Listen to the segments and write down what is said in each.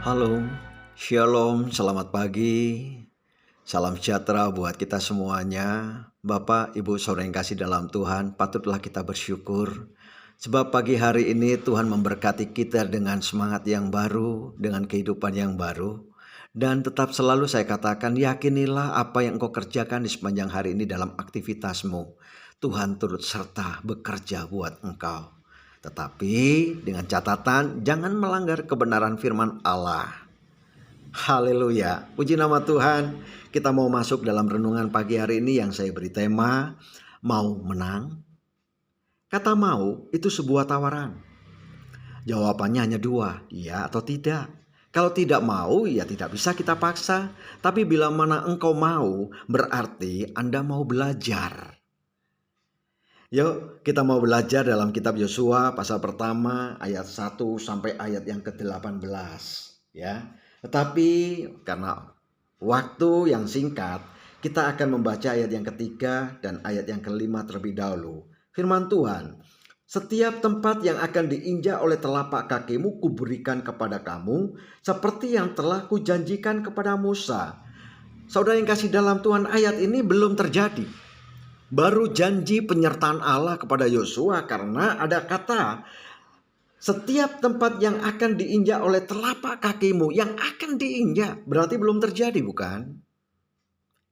Halo, Shalom, selamat pagi. Salam sejahtera buat kita semuanya. Bapak, Ibu, Saudara yang kasih dalam Tuhan, patutlah kita bersyukur. Sebab pagi hari ini Tuhan memberkati kita dengan semangat yang baru, dengan kehidupan yang baru. Dan tetap selalu saya katakan, yakinilah apa yang engkau kerjakan di sepanjang hari ini dalam aktivitasmu. Tuhan turut serta bekerja buat engkau. Tetapi dengan catatan jangan melanggar kebenaran firman Allah. Haleluya, puji nama Tuhan. Kita mau masuk dalam renungan pagi hari ini yang saya beri tema mau menang. Kata mau itu sebuah tawaran. Jawabannya hanya dua, iya atau tidak. Kalau tidak mau ya tidak bisa kita paksa. Tapi bila mana engkau mau berarti Anda mau belajar. Yuk kita mau belajar dalam kitab Yosua pasal pertama ayat 1 sampai ayat yang ke-18 ya. Tetapi karena waktu yang singkat kita akan membaca ayat yang ketiga dan ayat yang kelima terlebih dahulu. Firman Tuhan, setiap tempat yang akan diinjak oleh telapak kakimu kuberikan kepada kamu seperti yang telah kujanjikan kepada Musa. Saudara yang kasih dalam Tuhan, ayat ini belum terjadi. Baru janji penyertaan Allah kepada Yosua karena ada kata setiap tempat yang akan diinjak oleh telapak kakimu yang akan diinjak. Berarti belum terjadi bukan?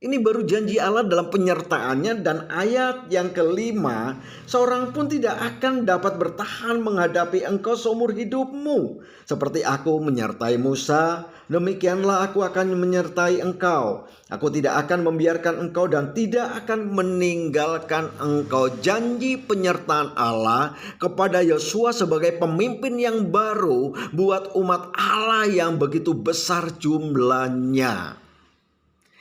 Ini baru janji Allah dalam penyertaannya dan ayat yang kelima, seorang pun tidak akan dapat bertahan menghadapi engkau seumur hidupmu. Seperti aku menyertai Musa, demikianlah aku akan menyertai engkau. Aku tidak akan membiarkan engkau dan tidak akan meninggalkan engkau. Janji penyertaan Allah kepada Yosua sebagai pemimpin yang baru buat umat Allah yang begitu besar jumlahnya.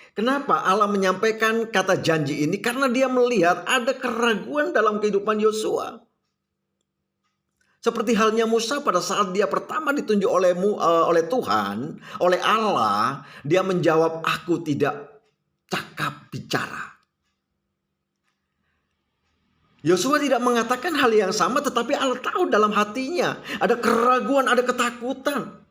Kenapa Allah menyampaikan kata janji ini? Karena dia melihat ada keraguan dalam kehidupan Yosua. Seperti halnya Musa pada saat dia pertama ditunjuk oleh Tuhan, oleh Allah, dia menjawab, aku tidak cakap bicara. Yosua tidak mengatakan hal yang sama, tetapi Allah tahu dalam hatinya ada keraguan, ada ketakutan.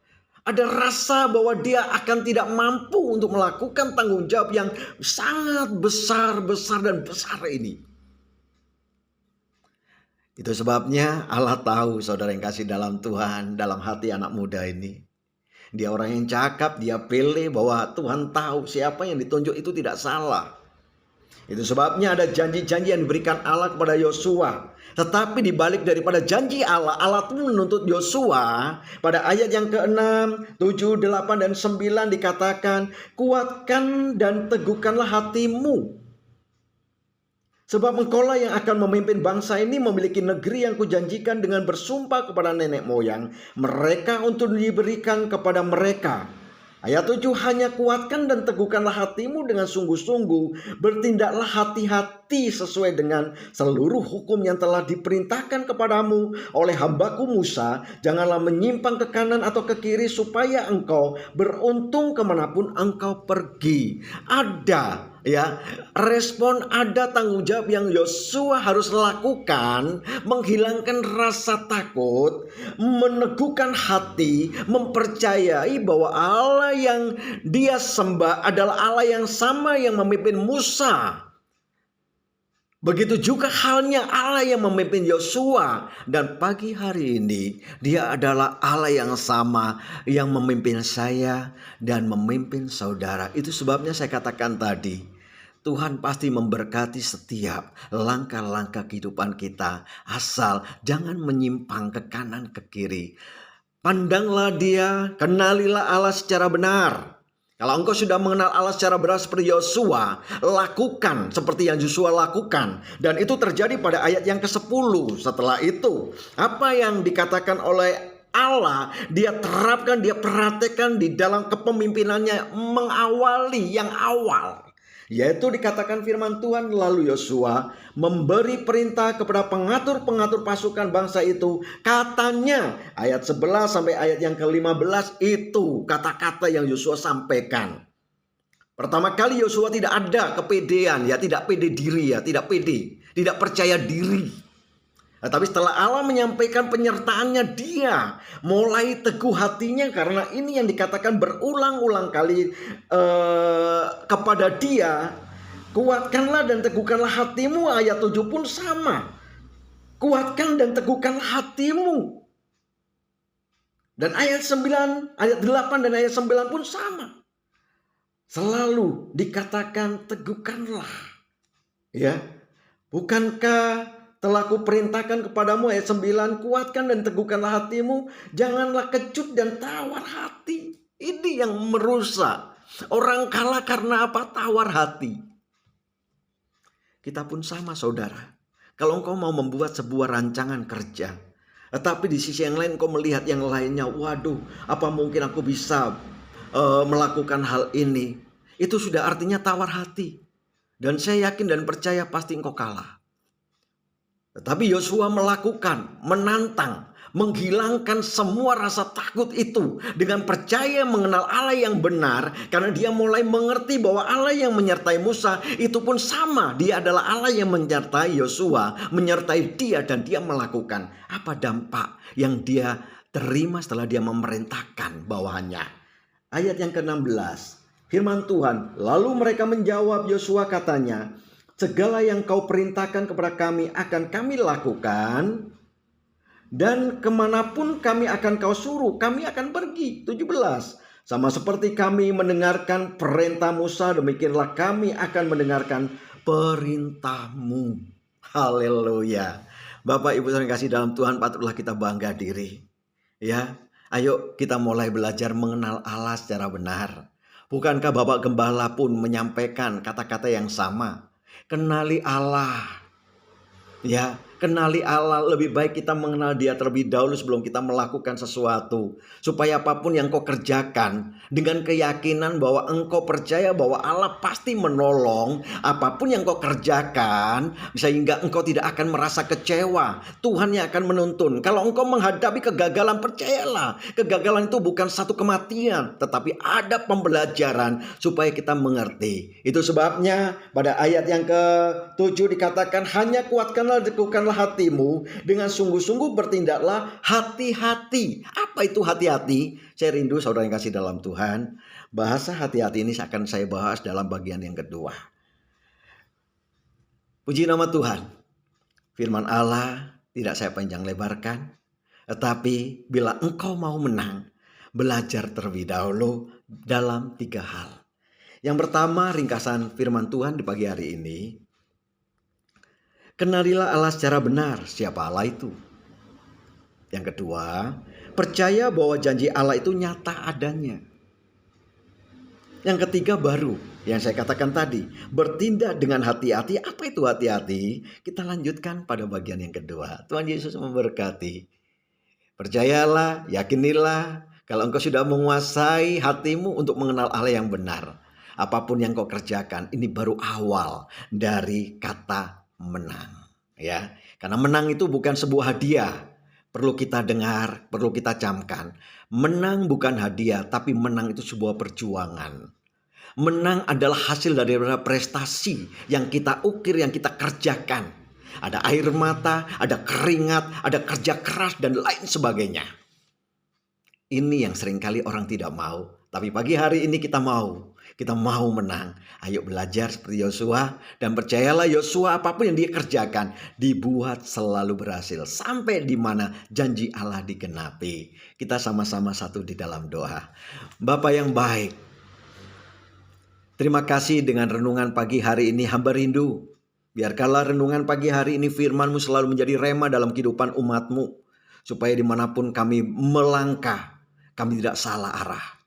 Ada rasa bahwa dia akan tidak mampu untuk melakukan tanggung jawab yang sangat besar dan besar ini. Itu sebabnya Allah tahu saudara yang kasih dalam Tuhan, dalam hati anak muda ini. Dia orang yang cakap, dia pilih bahwa Tuhan tahu siapa yang ditunjuk itu tidak salah. Itu sebabnya ada janji-janji yang diberikan Allah kepada Yosua. Tetapi dibalik daripada janji Allah, Allah pun menuntut Yosua pada ayat yang ke-6, 7, 8, dan 9 dikatakan, kuatkan dan teguhkanlah hatimu. Sebab engkaulah yang akan memimpin bangsa ini memiliki negeri yang kujanjikan dengan bersumpah kepada nenek moyang mereka untuk diberikan kepada mereka. Ayat 7, hanya kuatkan dan teguhkanlah hatimu dengan sungguh-sungguh. Bertindaklah hati-hati sesuai dengan seluruh hukum yang telah diperintahkan kepadamu oleh hambaku Musa. Janganlah menyimpang ke kanan atau ke kiri supaya engkau beruntung kemanapun engkau pergi. Ada respon, ada tanggung jawab yang Yosua harus lakukan, menghilangkan rasa takut, meneguhkan hati, mempercayai bahwa Allah yang dia sembah adalah Allah yang sama yang memimpin Musa. Begitu juga halnya Allah yang memimpin Yosua, dan pagi hari ini dia adalah Allah yang sama yang memimpin saya dan memimpin saudara. Itu sebabnya saya katakan tadi, Tuhan pasti memberkati setiap langkah-langkah kehidupan kita, asal jangan menyimpang ke kanan ke kiri. Pandanglah dia, kenalilah Allah secara benar. Kalau engkau sudah mengenal Allah secara benar seperti Yosua, lakukan seperti yang Yosua lakukan. Dan itu terjadi pada ayat yang ke-10. Setelah itu, apa yang dikatakan oleh Allah, dia terapkan, dia perhatikan di dalam kepemimpinannya, mengawali yang awal. Yaitu dikatakan firman Tuhan, lalu Yosua memberi perintah kepada pengatur-pengatur pasukan bangsa itu. Katanya ayat 11 sampai ayat yang ke-15 itu kata-kata yang Yosua sampaikan. Pertama kali Yosua tidak ada kepedean, tidak pede diri, tidak pede, tidak percaya diri. Tapi setelah Allah menyampaikan penyertaannya, dia mulai teguh hatinya, karena ini yang dikatakan berulang-ulang kali kepada dia. Kuatkanlah dan teguhkanlah hatimu, ayat 7 pun sama. Kuatkan dan teguhkanlah hatimu. Dan ayat 9, ayat 8 dan ayat 9 pun sama. Selalu dikatakan teguhkanlah. Ya. Bukankah telah kuperintahkan kepadamu, ayat 9, kuatkan dan teguhkanlah hatimu, janganlah kecut dan tawar hati. Ini yang merusak. Orang kalah karena apa? Tawar hati. Kita pun sama, saudara. Kalau engkau mau membuat sebuah rancangan kerja, tetapi di sisi yang lain engkau melihat yang lainnya, waduh, apa mungkin aku bisa melakukan hal ini? Itu sudah artinya tawar hati. Dan saya yakin dan percaya pasti engkau kalah. Tetapi Yosua melakukan, menantang, menghilangkan semua rasa takut itu dengan percaya mengenal Allah yang benar, karena dia mulai mengerti bahwa Allah yang menyertai Musa itu pun sama. Dia adalah Allah yang menyertai Yosua, menyertai dia, dan dia melakukan. Apa dampak yang dia terima setelah dia memerintahkan bawahannya? Ayat yang ke-16, firman Tuhan, lalu mereka menjawab Yosua, katanya, segala yang kau perintahkan kepada kami akan kami lakukan, dan kemanapun kami akan kau suruh, kami akan pergi. 17, sama seperti kami mendengarkan perintah Musa, demikianlah kami akan mendengarkan perintahmu. Haleluya. Bapak Ibu yang kasih dalam Tuhan, patutlah kita bangga diri. Ya, ayo kita mulai belajar mengenal Allah secara benar. Bukankah Bapak Gembala pun menyampaikan kata-kata yang sama? Kenali Allah. Ya, kenali Allah. Lebih baik kita mengenal dia terlebih dahulu sebelum kita melakukan sesuatu. Supaya apapun yang kau kerjakan dengan keyakinan bahwa engkau percaya bahwa Allah pasti menolong apapun yang kau kerjakan, sehingga engkau tidak akan merasa kecewa. Tuhan yang akan menuntun. Kalau engkau menghadapi kegagalan, percayalah, kegagalan itu bukan satu kematian, tetapi ada pembelajaran supaya kita mengerti. Itu sebabnya pada ayat yang ke-7 dikatakan, hanya kuatkanlah, teguhkanlah hatimu, dengan sungguh-sungguh bertindaklah hati-hati. Apa itu hati-hati? Saya rindu saudara yang kasih dalam Tuhan, bahasa hati-hati ini akan saya bahas dalam bagian yang kedua. Puji nama Tuhan. Firman Allah tidak saya panjang lebarkan, tetapi bila engkau mau menang, belajar terlebih dahulu dalam 3 hal. Yang pertama, ringkasan firman Tuhan di pagi hari ini. Kenalilah Allah secara benar, siapa Allah itu. Yang kedua, percaya bahwa janji Allah itu nyata adanya. Yang ketiga baru, yang saya katakan tadi, bertindak dengan hati-hati. Apa itu hati-hati? Kita lanjutkan pada bagian yang kedua. Tuhan Yesus memberkati. Percayalah, yakinilah, kalau engkau sudah menguasai hatimu untuk mengenal Allah yang benar. Apapun yang kau kerjakan, ini baru awal dari kata menang, ya. Karena menang itu bukan sebuah hadiah. Perlu kita dengar, perlu kita camkan. Menang bukan hadiah, tapi menang itu sebuah perjuangan. Menang adalah hasil dari prestasi yang kita ukir, yang kita kerjakan. Ada air mata, ada keringat, ada kerja keras, dan lain sebagainya. Ini yang seringkali orang tidak mau. Tapi pagi hari ini kita mau. Kita mau menang. Ayo belajar seperti Yosua. Dan percayalah Yosua, apapun yang dia kerjakan, dibuat selalu berhasil. Sampai di mana janji Allah digenapi. Kita sama-sama satu di dalam doa. Bapa yang baik, terima kasih dengan renungan pagi hari ini. Hamba rindu, biarkanlah renungan pagi hari ini firman-Mu selalu menjadi rema dalam kehidupan umat-Mu. Supaya dimanapun kami melangkah, kami tidak salah arah.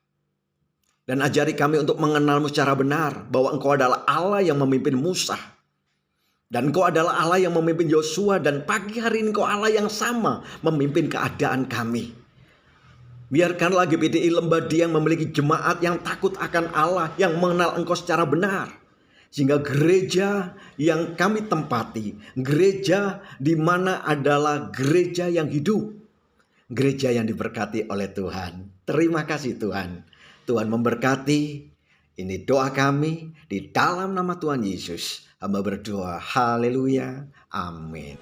Dan ajari kami untuk mengenal-Mu secara benar, bahwa Engkau adalah Allah yang memimpin Musa. Dan Engkau adalah Allah yang memimpin Yosua. Dan pagi hari ini Engkau Allah yang sama memimpin keadaan kami. Biarkanlah GPDI Lembadi yang memiliki jemaat yang takut akan Allah, yang mengenal Engkau secara benar. Sehingga gereja yang kami tempati, gereja di mana adalah gereja yang hidup. Gereja yang diberkati oleh Tuhan. Terima kasih Tuhan. Tuhan memberkati. Ini doa kami di dalam nama Tuhan Yesus. Hamba berdoa. Haleluya. Amin.